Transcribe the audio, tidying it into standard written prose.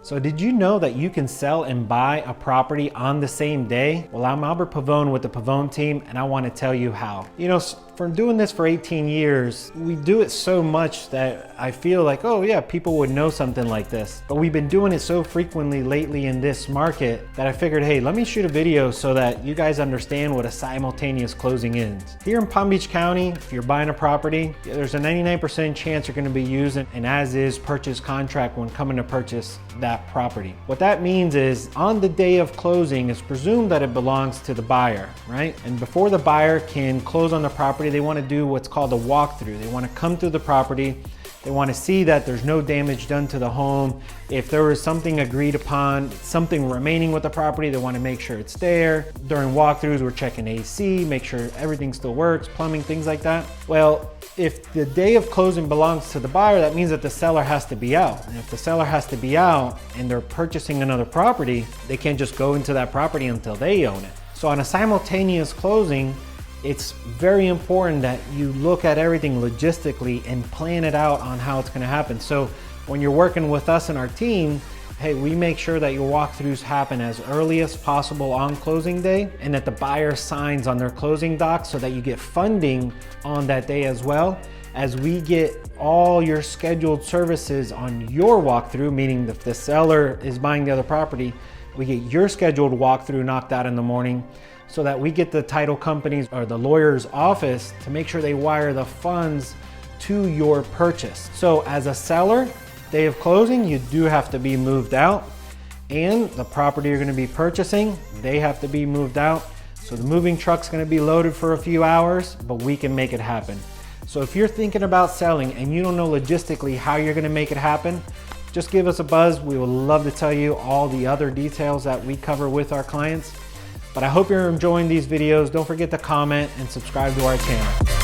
So did you know that you can sell and buy a property on the same day? Well, I'm Albert Pavon with the Pavon team, and I want to tell you how. You know, from doing this for 18 years, we do it so much that I feel like, oh yeah, people would know something like this. But we've been doing it so frequently lately in this market that I figured, hey, let me shoot a video so that you guys understand what a simultaneous closing is. Here in Palm Beach County, if you're buying a property, there's a 99% chance you're going to be using an as-is purchase contract when coming to purchase that property. What that means is on the day of closing, it's presumed that it belongs to the buyer, right? And before the buyer can close on the property, they want to do what's called a walkthrough. They want to come through the property. They want to see that there's no damage done to the home. If there was something agreed upon, something remaining with the property, they want to make sure it's there. During walkthroughs, we're checking AC, make sure everything still works, plumbing, things like that. Well, if the day of closing belongs to the buyer, that means that the seller has to be out. And if the seller has to be out and they're purchasing another property, they can't just go into that property until they own it. So on a simultaneous closing, it's very important that you look at everything logistically and plan it out on how it's going to happen. So when you're working with us and our team, hey, we make sure that your walkthroughs happen as early as possible on closing day and that the buyer signs on their closing docs so that you get funding on that day as well, as we get all your scheduled services on your walkthrough, meaning if the seller is buying the other property, we get your scheduled walkthrough knocked out in the morning so that we get the title companies or the lawyer's office to make sure they wire the funds to your purchase. So as a seller, day of closing, you do have to be moved out, and the property you're going to be purchasing, they have to be moved out. So the moving truck's going to be loaded for a few hours, but we can make it happen. So if you're thinking about selling and you don't know logistically how you're going to make it happen, just give us a buzz. We would love to tell you all the other details that we cover with our clients. But I hope you're enjoying these videos. Don't forget to comment and subscribe to our channel.